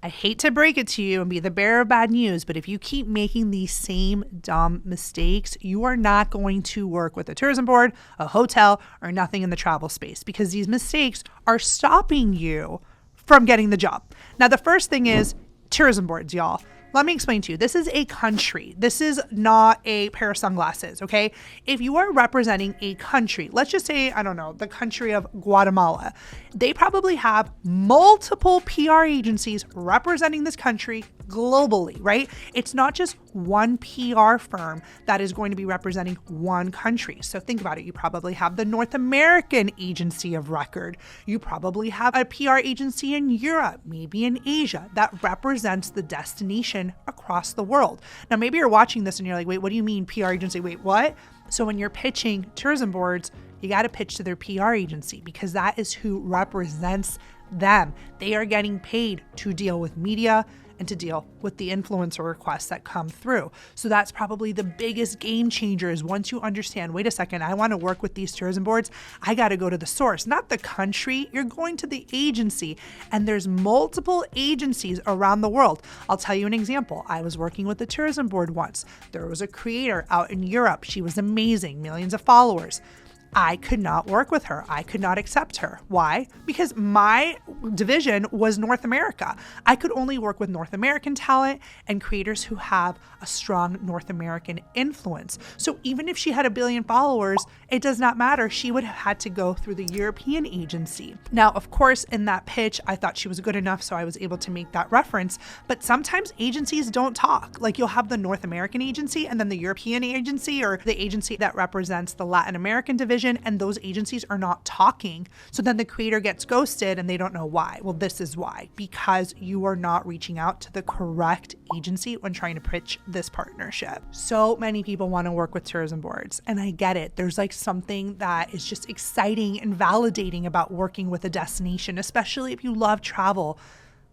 I hate to break it to you and be the bearer of bad news, but if you keep making these same dumb mistakes, you are not going to work with a tourism board, a hotel, or nothing in the travel space, because these mistakes are stopping you from getting the job. Now, the first thing is tourism boards, y'all. Let me explain to you. This is a country. This is not a pair of sunglasses, okay? If you are representing a country, let's just say, I don't know, the country of Guatemala, they probably have multiple PR agencies representing this country globally, right? It's not just one PR firm that is going to be representing one country. So think about it. You probably have the North American agency of record. You probably have a PR agency in Europe, maybe in Asia, that represents the destination across the world. Now, maybe you're watching this and you're like, wait, what do you mean PR agency? Wait, what? So when you're pitching tourism boards, you got to pitch to their PR agency because that is who represents them. They are getting paid to deal with media and to deal with the influencer requests that come through. So that's probably the biggest game changer is once you understand, wait a second, I want to work with these tourism boards, I got to go to the source, not the country. You're going to the agency, and there's multiple agencies around the world. I'll tell you an example. I was working with the tourism board once. There was a creator out in Europe. She was amazing, millions of followers. I could not work with her. I could not accept her. Why? Because my division was North America. I could only work with North American talent and creators who have a strong North American influence. So even if she had 1 billion followers, it does not matter. She would have had to go through the European agency. Now, of course, in that pitch, I thought she was good enough, so I was able to make that reference. But sometimes agencies don't talk. Like you'll have the North American agency and then the European agency or the agency that represents the Latin American division, and those agencies are not talking. So then the creator gets ghosted and they don't know why. Well, this is why, because you are not reaching out to the correct agency when trying to pitch this partnership. So many people want to work with tourism boards, and I get it. There's like something that is just exciting and validating about working with a destination, especially if you love travel.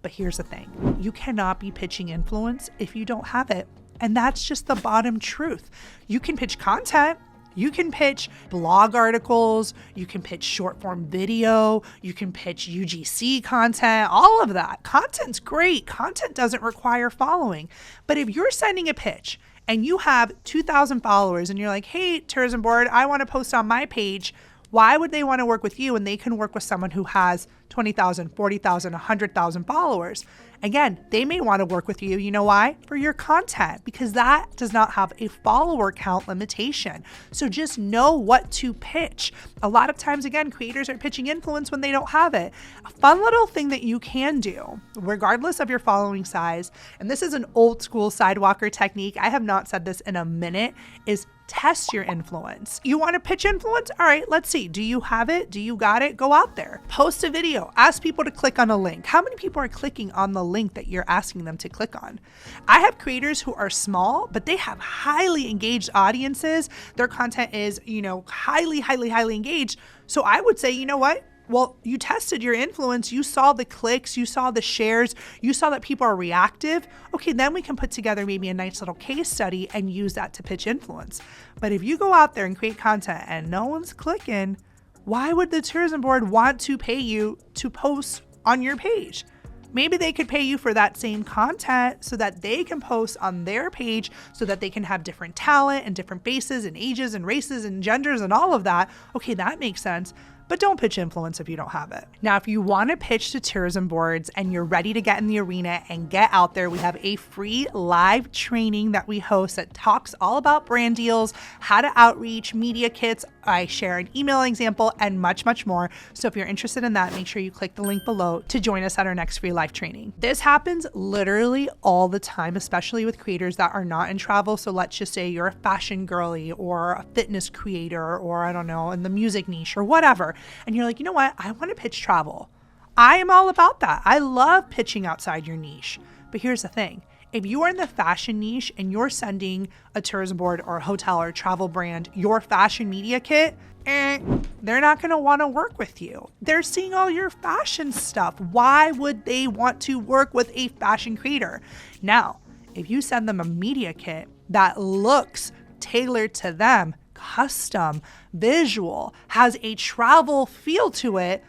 But here's the thing. You cannot be pitching influence if you don't have it. And that's just the bottom truth. You can pitch content. You can pitch blog articles, you can pitch short form video, you can pitch UGC content, all of that. Content's great. Content doesn't require following. But if you're sending a pitch and you have 2,000 followers and you're like, hey, tourism board, I want to post on my page, why would they want to work with you when they can work with someone who has 20,000, 40,000, 100,000 followers? Again, they may want to work with you. You know why? For your content, because that does not have a follower count limitation. So just know what to pitch. A lot of times, again, creators are pitching influence when they don't have it. A fun little thing that you can do, regardless of your following size, and this is an old school sidewalker technique, I have not said this in a minute, is test your influence. You want to pitch influence? All right, let's see. Do you have it? Do you got it? Go out there. Post a video. Ask people to click on a link. How many people are clicking on the link that you're asking them to click on? I have creators who are small, but they have highly engaged audiences. Their content is, highly engaged. So I would say, you know what? Well, you tested your influence, you saw the clicks, you saw the shares, you saw that people are reactive. Okay, then we can put together maybe a nice little case study and use that to pitch influence. But if you go out there and create content and no one's clicking, why would the tourism board want to pay you to post on your page? Maybe they could pay you for that same content so that they can post on their page so that they can have different talent and different faces and ages and races and genders and all of that. Okay, that makes sense. But don't pitch influence if you don't have it. Now, if you want to pitch to tourism boards and you're ready to get in the arena and get out there, we have a free live training that we host that talks all about brand deals, how to outreach, media kits. I share an email example and much, much more. So if you're interested in that, make sure you click the link below to join us at our next free live training. This happens literally all the time, especially with creators that are not in travel. So let's just say you're a fashion girly or a fitness creator, or I don't know, in the music niche or whatever. And you're like, you know what? I want to pitch travel. I am all about that. I love pitching outside your niche. But here's the thing. If you are in the fashion niche and you're sending a tourism board or a hotel or a travel brand your fashion media kit, they're not going to want to work with you. They're seeing all your fashion stuff. Why would they want to work with a fashion creator? Now, if you send them a media kit that looks tailored to them, custom, visual, has a travel feel to it,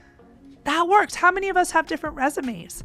that works. How many of us have different resumes?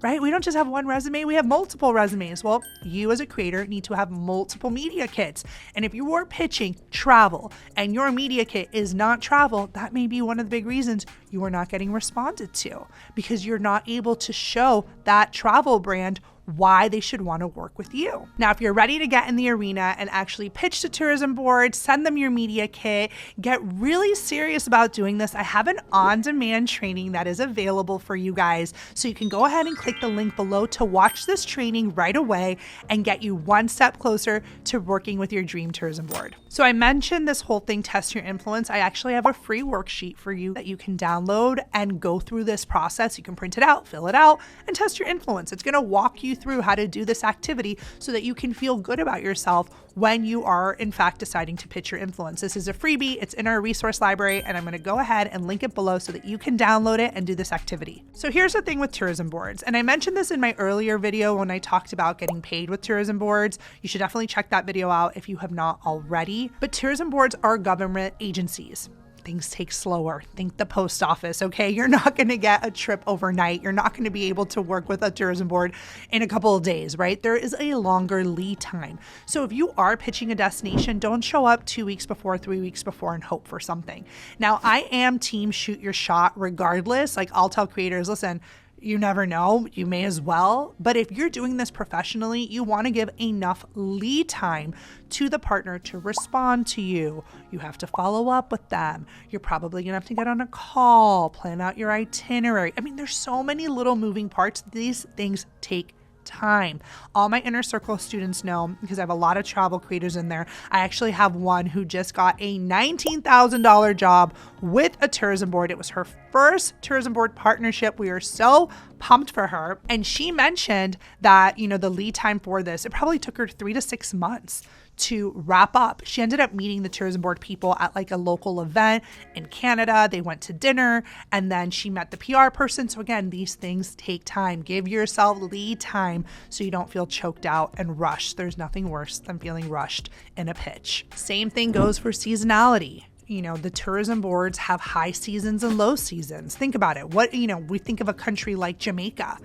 right? We don't just have one resume, we have multiple resumes. Well, you as a creator need to have multiple media kits. And if you are pitching travel and your media kit is not travel, that may be one of the big reasons you are not getting responded to, because you're not able to show that travel brand why they should want to work with you. Now, if you're ready to get in the arena and actually pitch to tourism boards, send them your media kit, get really serious about doing this, I have an on-demand training that is available for you guys. So you can go ahead and click the link below to watch this training right away and get you one step closer to working with your dream tourism board. So I mentioned this whole thing, test your influence. I actually have a free worksheet for you that you can download and go through this process. You can print it out, fill it out, and test your influence. It's going to walk you through how to do this activity so that you can feel good about yourself when you are in fact deciding to pitch your influence. This is a freebie, it's in our resource library, and I'm going to go ahead and link it below so that you can download it and do this activity. So here's the thing with tourism boards, and I mentioned this in my earlier video when I talked about getting paid with tourism boards. You should definitely check that video out if you have not already. But tourism boards are government agencies. Things take slower. Think the post office, okay? You're not going to get a trip overnight. You're not going to be able to work with a tourism board in a couple of days, right? There is a longer lead time. So if you are pitching a destination, don't show up 2 weeks before, 3 weeks before and hope for something. Now, I am team shoot your shot regardless. Like, I'll tell creators, listen, you never know, you may as well. But if you're doing this professionally, you want to give enough lead time to the partner to respond to you. You have to follow up with them. You're probably gonna have to get on a call, plan out your itinerary. I mean, there's so many little moving parts. These things take time. All my inner circle students know, because I have a lot of travel creators in there. I actually have one who just got a $19,000 job with a tourism board. It was her first tourism board partnership. We are so pumped for her. And she mentioned that, you know, the lead time for this, it probably took her 3 to 6 months to wrap up. She ended up meeting the tourism board people at like a local event in Canada. They went to dinner and then she met the PR person. So again, these things take time. Give yourself lead time so you don't feel choked out and rushed. There's nothing worse than feeling rushed in a pitch. Same thing goes for seasonality. You know, the tourism boards have high seasons and low seasons. Think about it. We think of a country like Jamaica.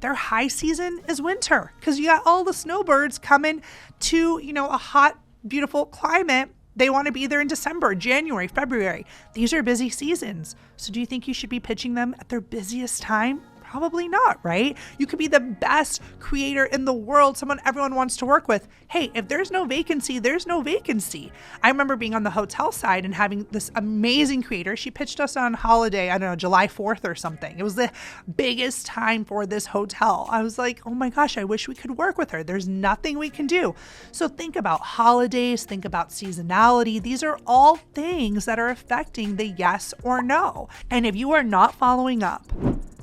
Their high season is winter because you got all the snowbirds coming to, a hot, beautiful climate. They want to be there in December, January, February. These are busy seasons. So do you think you should be pitching them at their busiest time? Probably not, right? You could be the best creator in the world, someone everyone wants to work with. Hey, if there's no vacancy, there's no vacancy. I remember being on the hotel side and having this amazing creator. She pitched us on holiday, I don't know, July 4th or something. It was the biggest time for this hotel. I was like, oh my gosh, I wish we could work with her. There's nothing we can do. So think about holidays, think about seasonality. These are all things that are affecting the yes or no. And if you are not following up,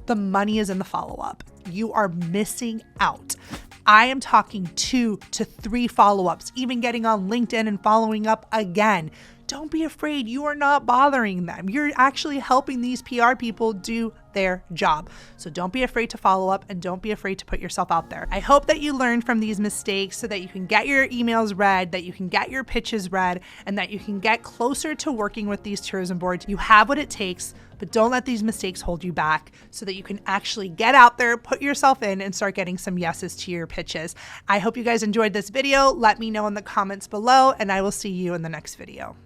the money is in the follow-up. You are missing out. I am talking 2 to 3 follow-ups, even getting on LinkedIn and following up again. Don't be afraid. You are not bothering them. You're actually helping these PR people do their job. So don't be afraid to follow up and don't be afraid to put yourself out there. I hope that you learned from these mistakes so that you can get your emails read, that you can get your pitches read, and that you can get closer to working with these tourism boards. You have what it takes, but don't let these mistakes hold you back so that you can actually get out there, put yourself in, and start getting some yeses to your pitches. I hope you guys enjoyed this video. Let me know in the comments below, and I will see you in the next video.